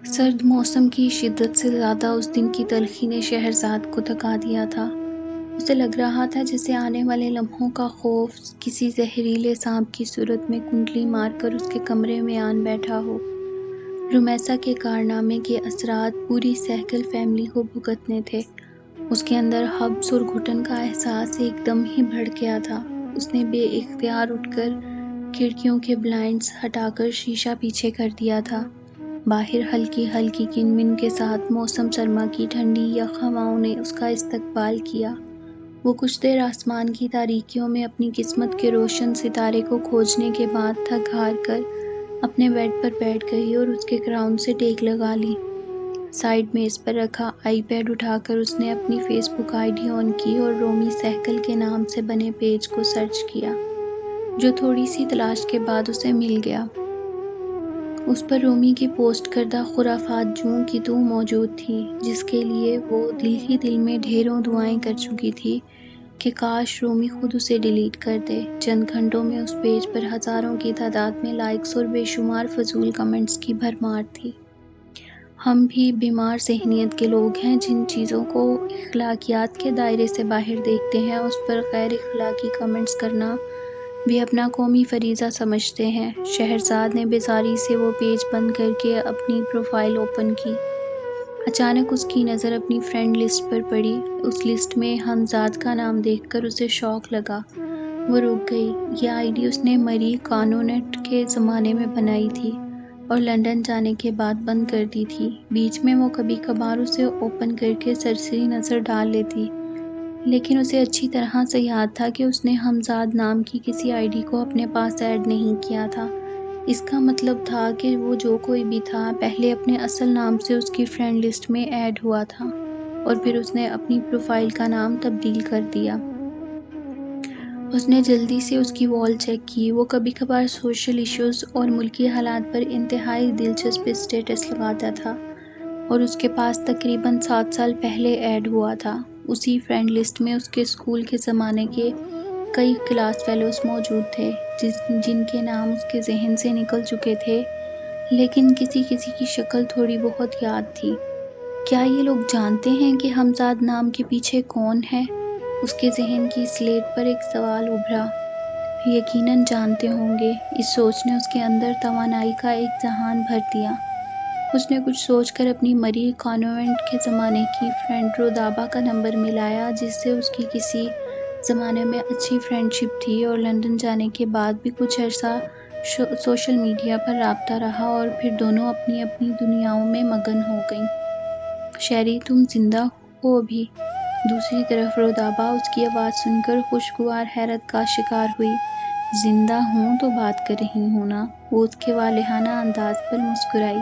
سرد موسم کی شدت سے زیادہ اس دن کی تلخی نے شہرزاد کو تھکا دیا تھا۔ اسے لگ رہا تھا جیسے آنے والے لمحوں کا خوف کسی زہریلے سانپ کی صورت میں کنڈلی مار کر اس کے کمرے میں آن بیٹھا ہو۔ رومیسا کے کارنامے کے اثرات پوری سہگل فیملی کو بھگتنے تھے۔ اس کے اندر حبس اور گھٹن کا احساس ایک دم ہی بڑھ گیا تھا۔ اس نے بے اختیار اٹھ کر کھڑکیوں کے بلائنڈز ہٹا کر شیشہ پیچھے کر دیا تھا۔ باہر ہلکی ہلکی کنمن کے ساتھ موسم سرما کی ٹھنڈی یخ ہواؤں نے اس کا استقبال کیا۔ وہ کچھ دیر آسمان کی تاریکیوں میں اپنی قسمت کے روشن ستارے کو کھوجنے کے بعد تھک ہار کر اپنے بیڈ پر بیٹھ گئی اور اس کے کراؤن سے ٹیک لگا لی۔ سائیڈ میز پر رکھا آئی پیڈ اٹھا کر اس نے اپنی فیس بک آئی ڈی آن کی اور رومی سہگل کے نام سے بنے پیج کو سرچ کیا، جو تھوڑی سی تلاش کے بعد اسے مل گیا۔ اس پر رومی کی پوسٹ کردہ خرافات جوں کی توں موجود تھی، جس کے لیے وہ دل ہی دل میں ڈھیروں دعائیں کر چکی تھی کہ کاش رومی خود اسے ڈیلیٹ کر دے۔ چند گھنٹوں میں اس پیج پر ہزاروں کی تعداد میں لائکس اور بے شمار فضول کمنٹس کی بھرمار تھی۔ ہم بھی بیمار ذہنیت کے لوگ ہیں، جن چیزوں کو اخلاقیات کے دائرے سے باہر دیکھتے ہیں اس پر غیر اخلاقی کمنٹس کرنا بھی اپنا قومی فریضہ سمجھتے ہیں۔ شہرزاد نے بیزاری سے وہ پیج بند کر کے اپنی پروفائل اوپن کی۔ اچانک اس کی نظر اپنی فرینڈ لسٹ پر پڑی۔ اس لسٹ میں حمزاد کا نام دیکھ کر اسے شوق لگا۔ وہ رک گئی۔ یہ آئی ڈی اس نے مری کانونٹ کے زمانے میں بنائی تھی اور لندن جانے کے بعد بند کر دی تھی۔ بیچ میں وہ کبھی کبھار اسے اوپن کر کے سرسری نظر ڈال لیتی، لیکن اسے اچھی طرح سے یاد تھا کہ اس نے حمزاد نام کی کسی آئی ڈی کو اپنے پاس ایڈ نہیں کیا تھا۔ اس کا مطلب تھا کہ وہ جو کوئی بھی تھا، پہلے اپنے اصل نام سے اس کی فرینڈ لسٹ میں ایڈ ہوا تھا اور پھر اس نے اپنی پروفائل کا نام تبدیل کر دیا۔ اس نے جلدی سے اس کی وال چیک کی۔ وہ کبھی کبھار سوشل ایشوز اور ملکی حالات پر انتہائی دلچسپ اسٹیٹس لگاتا تھا، اور اس کے پاس تقریباً 7 سال پہلے ایڈ ہوا تھا۔ اسی فرینڈ لسٹ میں اس کے اسکول کے زمانے کے کئی کلاس فیلوز موجود تھے، جن کے نام اس کے ذہن سے نکل چکے تھے، لیکن کسی کسی کی شکل تھوڑی بہت یاد تھی۔ کیا یہ لوگ جانتے ہیں کہ حمزاد نام کے پیچھے کون ہے؟ اس کے ذہن کی سلیٹ پر ایک سوال ابھرا۔ یقیناً جانتے ہوں گے۔ اس سوچ نے اس کے اندر توانائی کا ایک جہان بھر دیا۔ اس نے کچھ سوچ کر اپنی مری کانوینٹ کے زمانے کی فرینڈ رودابا کا نمبر ملایا، جس سے اس کی کسی زمانے میں اچھی فرینڈ شپ تھی، اور لندن جانے کے بعد بھی کچھ عرصہ سوشل میڈیا پر رابطہ رہا، اور پھر دونوں اپنی اپنی دنیاؤں میں مگن ہو گئیں۔ شیری، تم زندہ ہو ابھی؟ دوسری طرف رودابا اس کی آواز سن کر خوشگوار حیرت کا شکار ہوئی۔ زندہ ہوں تو بات کر رہی ہوں نا؟ وہ اس کے والہانہ انداز پر مسکرائی۔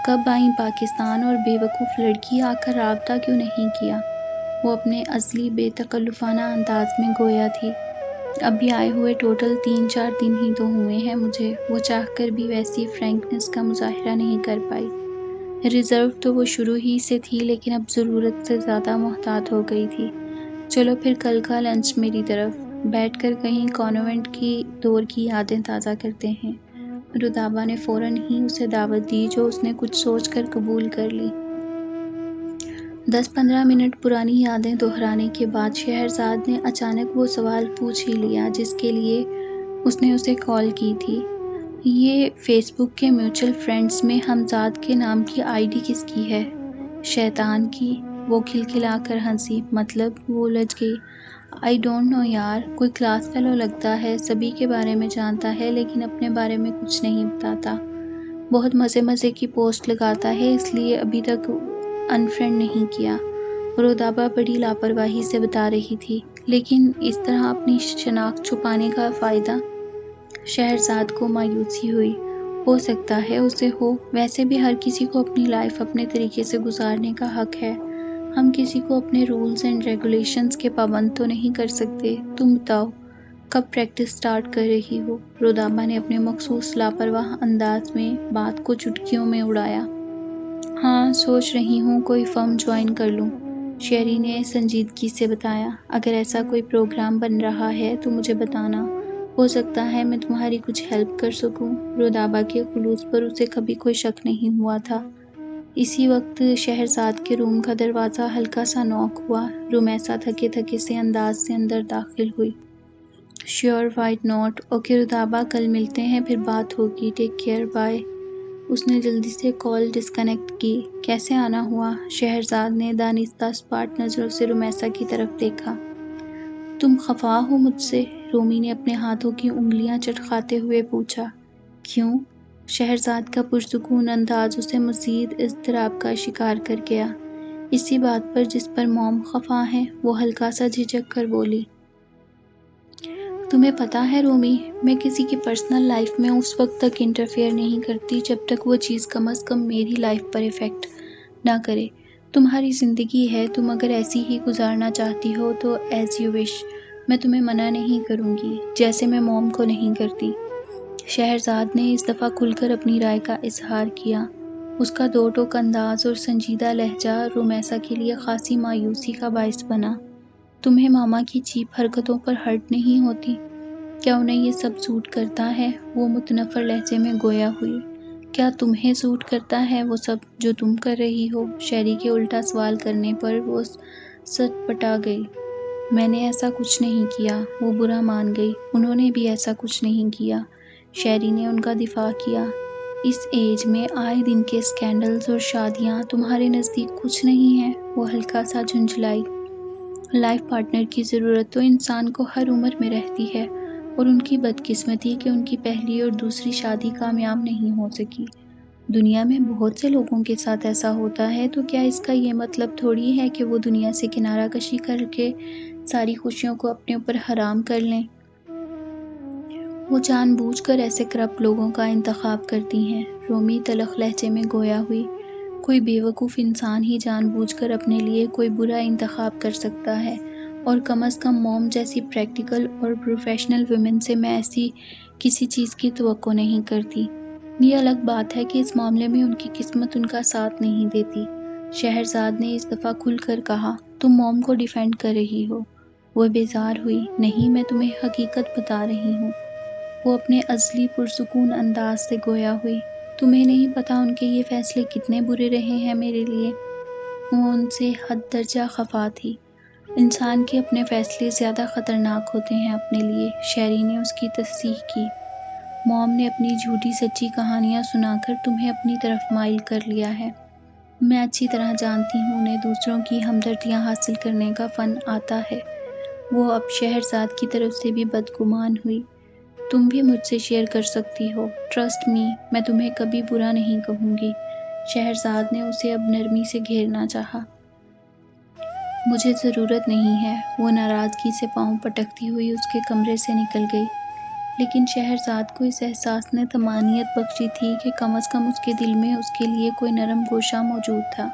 کب آئیں پاکستان، اور بے وقوف لڑکی آ کر رابطہ کیوں نہیں کیا؟ وہ اپنے ازلی بے تکلفانہ انداز میں گویا تھی۔ ابھی آئے ہوئے ٹوٹل 3-4 دن ہی تو ہوئے ہیں مجھے۔ وہ چاہ کر بھی ویسی فرینکنس کا مظاہرہ نہیں کر پائی۔ ریزرو تو وہ شروع ہی سے تھی، لیکن اب ضرورت سے زیادہ محتاط ہو گئی تھی۔ چلو پھر کل کا لنچ میری طرف، بیٹھ کر کہیں کانوینٹ کی دور کی یادیں تازہ کرتے ہیں۔ رودابا نے فوراً ہی اسے دعوت دی، جو اس نے کچھ سوچ کر قبول کر لی۔ 10-15 منٹ پرانی یادیں دہرانے کے بعد شہرزاد نے اچانک وہ سوال پوچھ ہی لیا جس کے لیے اس نے اسے کال کی تھی۔ یہ فیس بک کے میوچل فرینڈز میں حمزاد کے نام کی آئی ڈی کس کی ہے؟ شیطان کی؟ وہ کھلکھلا کر ہنسی۔ مطلب؟ وہ الجھ گئی۔ آئی ڈونٹ نو یار، کوئی کلاس فیلو لگتا ہے، سبھی کے بارے میں جانتا ہے لیکن اپنے بارے میں کچھ نہیں بتاتا، بہت مزے مزے کی پوسٹ لگاتا ہے، اس لیے ابھی تک انفرینڈ نہیں کیا۔ رودابا بڑی لاپرواہی سے بتا رہی تھی۔ لیکن اس طرح اپنی شناخت چھپانے کا فائدہ؟ شہرزاد کو مایوسی ہوئی۔ ہو سکتا ہے اسے ہو، ویسے بھی ہر کسی کو اپنی لائف اپنے طریقے سے گزارنے کا حق ہے۔ ہم کسی کو اپنے رولز اینڈ ریگولیشنز کے پابند تو نہیں کر سکتے۔ تم بتاؤ، کب پریکٹس سٹارٹ کر رہی ہو؟ رودابا نے اپنے مخصوص لاپرواہ انداز میں بات کو چٹکیوں میں اڑایا۔ ہاں، سوچ رہی ہوں کوئی فرم جوائن کر لوں، شیری نے سنجیدگی سے بتایا۔ اگر ایسا کوئی پروگرام بن رہا ہے تو مجھے بتانا، ہو سکتا ہے میں تمہاری کچھ ہیلپ کر سکوں۔ رودابا کے خلوص پر اسے کبھی کوئی شک نہیں ہوا تھا۔ اسی وقت شہرزاد کے روم کا دروازہ ہلکا سا نوک ہوا۔ رمیسا تھکے تھکے سے انداز سے اندر داخل ہوئی۔ شیور وائٹ نوٹ، اوکے رتابہ، کل ملتے ہیں، پھر بات ہوگی، ٹیک کیئر، بائے۔ اس نے جلدی سے کال ڈسکنیکٹ کی۔ کیسے آنا ہوا؟ شہرزاد نے دانستہ سپاٹ نظروں سے رمیسا کی طرف دیکھا۔ تم خفا ہو مجھ سے؟ رومی نے اپنے ہاتھوں کی انگلیاں چٹکاتے ہوئے پوچھا۔ کیوں؟ شہرزاد کا پرسکون انداز اسے مزید اضطراب کا شکار کر گیا۔ اسی بات پر جس پر موم خفا ہیں، وہ ہلکا سا جھجک کر بولی۔ تمہیں پتہ ہے رومی، میں کسی کی پرسنل لائف میں اس وقت تک انٹرفیئر نہیں کرتی جب تک وہ چیز کم از کم میری لائف پر افیکٹ نہ کرے۔ تمہاری زندگی ہے، تم اگر ایسی ہی گزارنا چاہتی ہو تو ایز یو وش، میں تمہیں منع نہیں کروں گی، جیسے میں موم کو نہیں کرتی۔ شہرزاد نے اس دفعہ کھل کر اپنی رائے کا اظہار کیا۔ اس کا دو ٹوک انداز اور سنجیدہ لہجہ رمیسا کے لیے خاصی مایوسی کا باعث بنا۔ تمہیں ماما کی چیپ حرکتوں پر ہرٹ نہیں ہوتی؟ کیا انہیں یہ سب سوٹ کرتا ہے؟ وہ متنفر لہجے میں گویا ہوئی۔ کیا تمہیں سوٹ کرتا ہے وہ سب جو تم کر رہی ہو؟ شیری کے الٹا سوال کرنے پر وہ سٹپٹا گئی۔ میں نے ایسا کچھ نہیں کیا۔ وہ برا مان گئی۔ انہوں نے بھی ایسا کچھ نہیں کیا۔ شیری نے ان کا دفاع کیا۔ اس ایج میں آئے دن کے سکینڈلز اور شادیاں تمہارے نزدیک کچھ نہیں ہیں؟ وہ ہلکا سا جھنجھلائی۔ لائف پارٹنر کی ضرورت تو انسان کو ہر عمر میں رہتی ہے، اور ان کی بدقسمتی کہ ان کی پہلی اور دوسری شادی کامیاب نہیں ہو سکی۔ دنیا میں بہت سے لوگوں کے ساتھ ایسا ہوتا ہے، تو کیا اس کا یہ مطلب تھوڑی ہے کہ وہ دنیا سے کنارہ کشی کر کے ساری خوشیوں کو اپنے اوپر حرام کر لیں؟ وہ جان بوجھ کر ایسے کرپٹ لوگوں کا انتخاب کرتی ہیں۔ رومی تلخ لہجے میں گویا ہوئی۔ کوئی بے وقوف انسان ہی جان بوجھ کر اپنے لیے کوئی برا انتخاب کر سکتا ہے، اور کم از کم موم جیسی پریکٹیکل اور پروفیشنل ویمن سے میں ایسی کسی چیز کی توقع نہیں کرتی۔ یہ الگ بات ہے کہ اس معاملے میں ان کی قسمت ان کا ساتھ نہیں دیتی۔ شہرزاد نے اس دفعہ کھل کر کہا۔ تم موم کو ڈیفینڈ کر رہی ہو؟ وہ بیزار ہوئی۔ نہیں، میں تمہیں حقیقت بتا رہی ہوں۔ وہ اپنے ازلی پرسکون انداز سے گویا ہوئی۔ تمہیں نہیں پتا ان کے یہ فیصلے کتنے برے رہے ہیں میرے لیے۔ وہ ان سے حد درجہ خفا تھی۔ انسان کے اپنے فیصلے زیادہ خطرناک ہوتے ہیں اپنے لیے، شیری نے اس کی تصحیح کی۔ موم نے اپنی جھوٹی سچی کہانیاں سنا کر تمہیں اپنی طرف مائل کر لیا ہے۔ میں اچھی طرح جانتی ہوں انہیں دوسروں کی ہمدردیاں حاصل کرنے کا فن آتا ہے۔ وہ اب شہرزاد کی طرف سے بھی بدگمان ہوئی۔ تم بھی مجھ سے شیئر کر سکتی ہو، ٹرسٹ می، میں تمہیں کبھی برا نہیں کہوں گی۔ شہرزاد نے اسے اب نرمی سے گھیرنا چاہا۔ مجھے ضرورت نہیں ہے۔ وہ ناراضگی سے پاؤں پٹکتی ہوئی اس کے کمرے سے نکل گئی۔ لیکن شہرزاد کو اس احساس نے طمانینت بخشی تھی کہ کم از کم اس کے دل میں اس کے لیے کوئی نرم گوشہ موجود تھا۔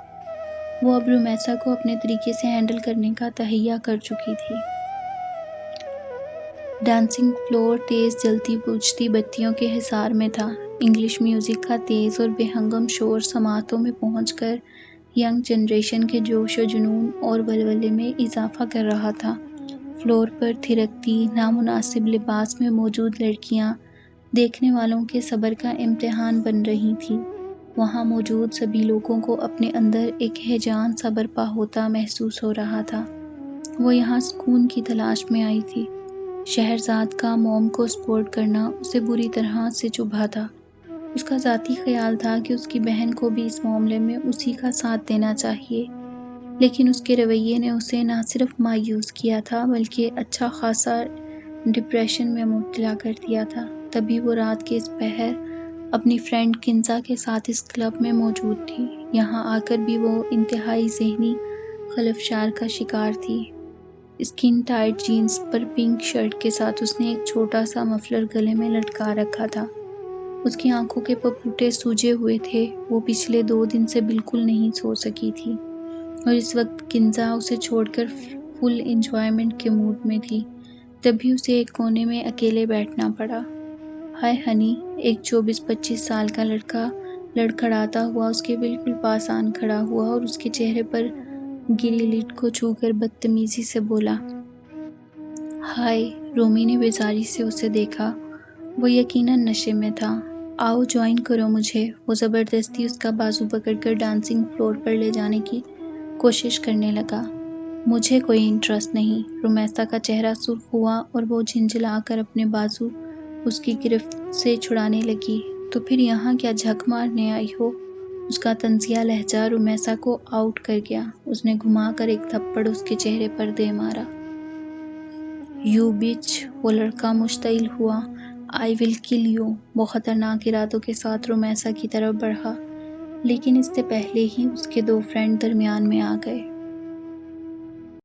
وہ اب رمیسا کو اپنے طریقے سے ہینڈل کرنے کا تہیہ کر چکی تھی۔ ڈانسنگ فلور تیز جلتی بجھتی بتیوں کے حصار میں تھا۔ انگلش میوزک کا تیز اور بے ہنگم شور سماعتوں میں پہنچ کر ینگ جنریشن کے جوش و جنون اور ولولے میں اضافہ کر رہا تھا۔ فلور پر تھرکتی، نامناسب لباس میں موجود لڑکیاں دیکھنے والوں کے صبر کا امتحان بن رہی تھیں۔ وہاں موجود سبھی لوگوں کو اپنے اندر ایک ہیجان سا برپا ہوتا محسوس ہو رہا تھا۔ وہ یہاں سکون کی تلاش میں آئی تھی۔ شہرزاد کا موم کو سپورٹ کرنا اسے بری طرح سے چبھا تھا۔ اس کا ذاتی خیال تھا کہ اس کی بہن کو بھی اس معاملے میں اسی کا ساتھ دینا چاہیے، لیکن اس کے رویے نے اسے نہ صرف مایوس کیا تھا بلکہ اچھا خاصا ڈپریشن میں مبتلا کر دیا تھا۔ تبھی وہ رات کے اس پہر اپنی فرینڈ کنزا کے ساتھ اس کلب میں موجود تھی۔ یہاں آ کر بھی وہ انتہائی ذہنی خلفشار کا شکار تھی۔ اسکن ٹائٹ جینز پر پنک شرٹ کے ساتھ اس نے ایک چھوٹا سا مفلر گلے میں لٹکا رکھا تھا۔ اس کی آنکھوں کے پپوٹے سوجے ہوئے تھے۔ وہ پچھلے 2 دن سے بالکل نہیں سو سکی تھی، اور اس وقت کنزا اسے چھوڑ کر فل انجوائمنٹ کے موڈ میں تھی۔ تبھی اسے ایک کونے میں اکیلے بیٹھنا پڑا۔ ہائے ہنی، ایک 24-25 سال کا لڑکا لڑکھڑاتا ہوا اس کے بالکل پاس آن کھڑا ہوا اور اس کے چہرے پر گری لٹ کو چھو کر بدتمیزی سے بولا۔ ہائے، رومی نے بیزاری سے اسے دیکھا۔ وہ یقیناً نشے میں تھا۔ آؤ جوائن کرو مجھے۔ وہ زبردستی اس کا بازو پکڑ کر ڈانسنگ فلور پر لے جانے کی کوشش کرنے لگا۔ مجھے کوئی انٹرسٹ نہیں۔ رومیسا کا چہرہ سرخ ہوا اور وہ جھنجھلا کر اپنے بازو اس کی گرفت سے چھڑانے لگی۔ تو پھر یہاں کیا جھک مارنے آئی ہو؟ اس کا طنزیہ لہجہ رومیسا کو آؤٹ کر گیا۔ اس نے گھما کر ایک تھپڑ اس کے چہرے پر دے مارا۔ یو بچ! وہ لڑکا مشتعل ہوا۔ آئی ول کل یو! وہ خطرناک ارادوں کے ساتھ رومیسا کی طرف بڑھا، لیکن اس سے پہلے ہی اس کے دو فرینڈ درمیان میں آ گئے۔